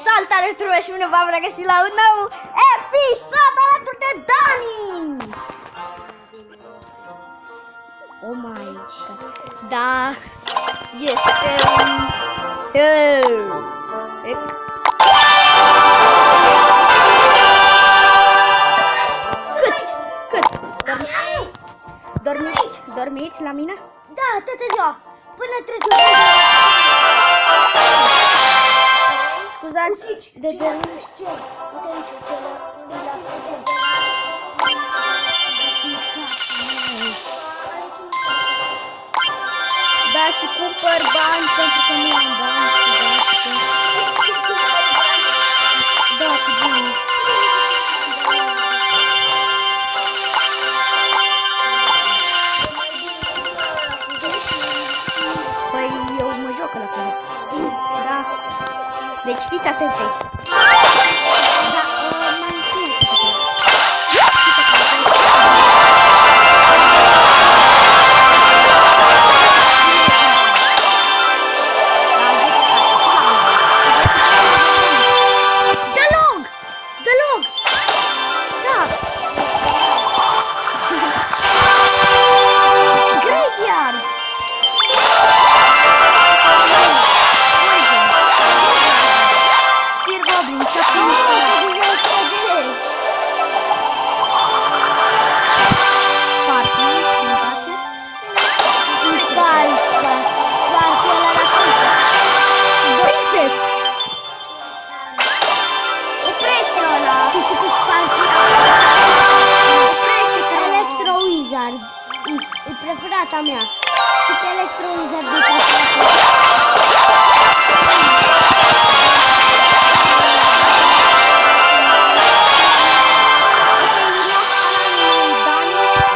Salutare tuturor și bine v-am regăsit la un nou episod alături de Dani! Oh my god! Da, este Cât? Dormiți la mine? Da, toată ziua, până trece. Scuzați de Nu știu ce. Uite aici, Da, și cumpăr bani pentru că nu am bani. Da, cu bine. Păi eu mă joc la Connect. Da. Deci fiți atenți aici. Da, mai întâi. Preferata mea. Cât electrolizat de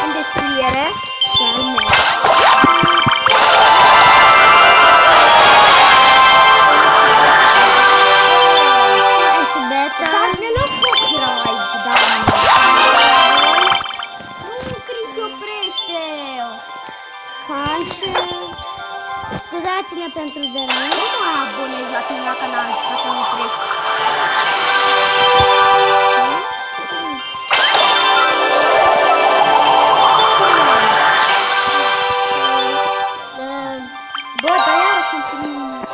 în descriere. Scuzați-ne pentru derane, nu mă abonez la tine la canal ca să nu treci. Bă, dar iarăși am primit.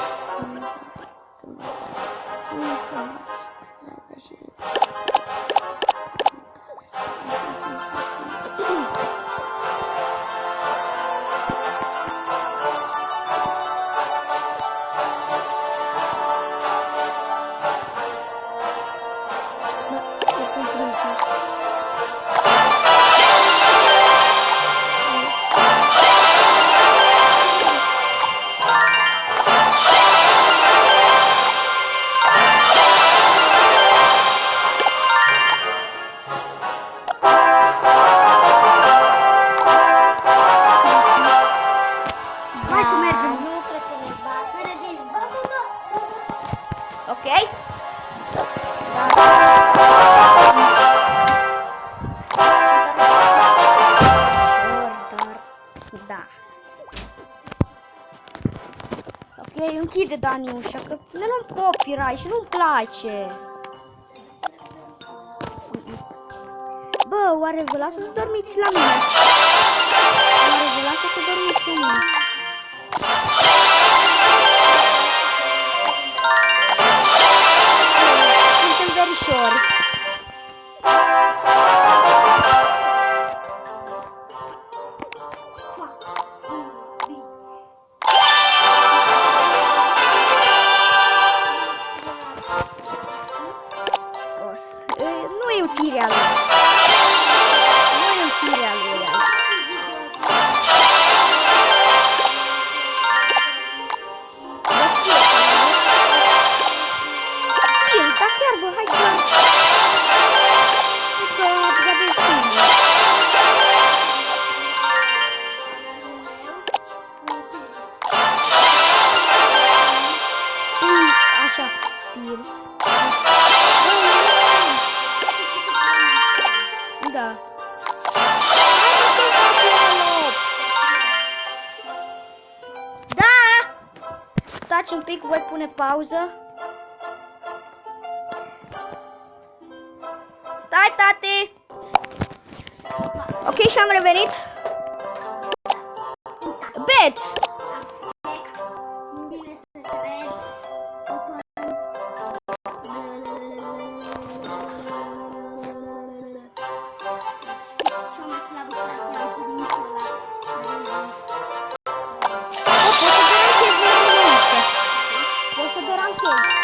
Ok? Da. Ok, închide Dani ușa, că ne luăm copyright și nu-mi place. Bă, oare vă lasă să dormiți la mine? Oare vă lasă să dormiți la mine? Suntem verișori. Nu e în firea lui. Nu e în firea lui azi. Dar știu că dar chiar bă, hai să luăm. Că gădesc filmul. Așa, pil. Da. Da! Stați un pic, voi pune pauză. Stai, tati! Ok, și am revenit. Bet! Nu vine să cred. Fix cea mai slabă carte am cu nimic ăla. Poți să deranchezi.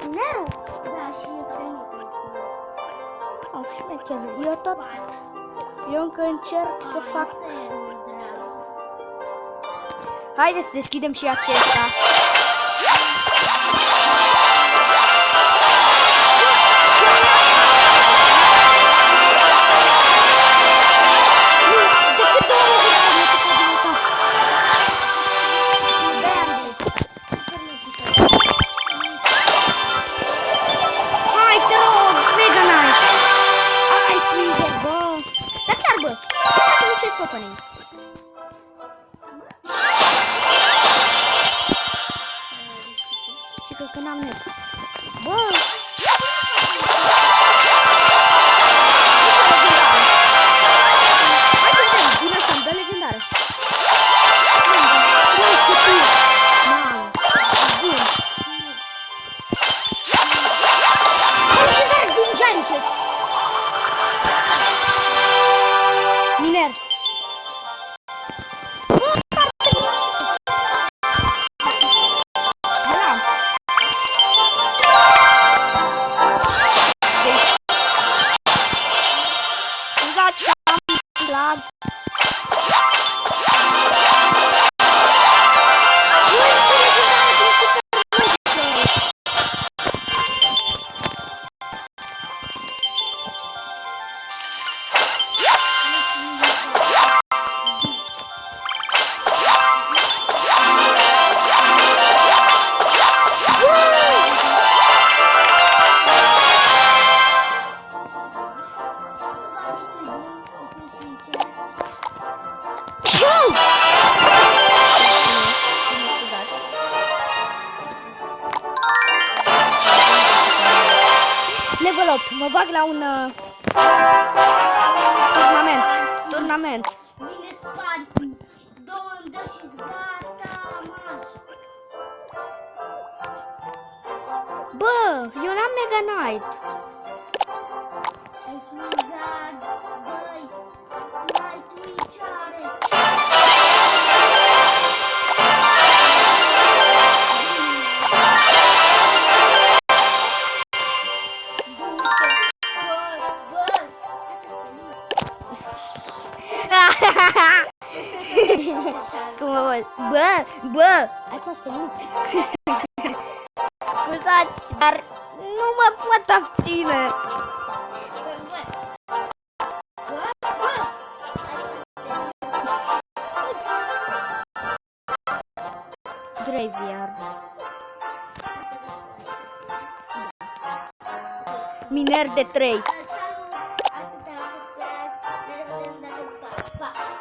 Minerul? Da, și eu străinit. Oh, șmecher. Eu încă încerc să fac... Haideți să deschidem și acesta. Hai, te rog, Mega Knight! Ai, Slinger, bă! Dar chiar, bă, facem un chest opening. Și cred că n-am net. Bă! Hai să vedem, bine să-mi dă legendare. Mamă, bun. Legendar din Giant Chest. Miner. Da. Scuzați că am lag. Level 8, mă bag la un turnament. Vine Sparky. Două-mi dă și-ți gata, maș. Bă, eu n-am Mega Knight. Ai Swizard, băi. Mai Twitch are. Cum mă văd? Bă! Ai păsărit? Scuzați, dar nu mă pot abține. Graveyard. Miner de 3.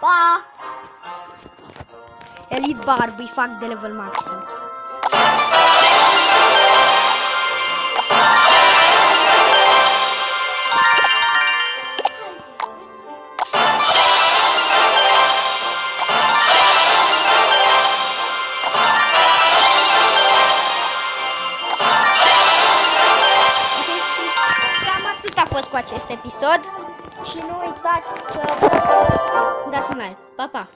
Pa! Elite Barb îi fac de level maxim. Cu acest episod și nu uitați să dați un like. Pa, pa!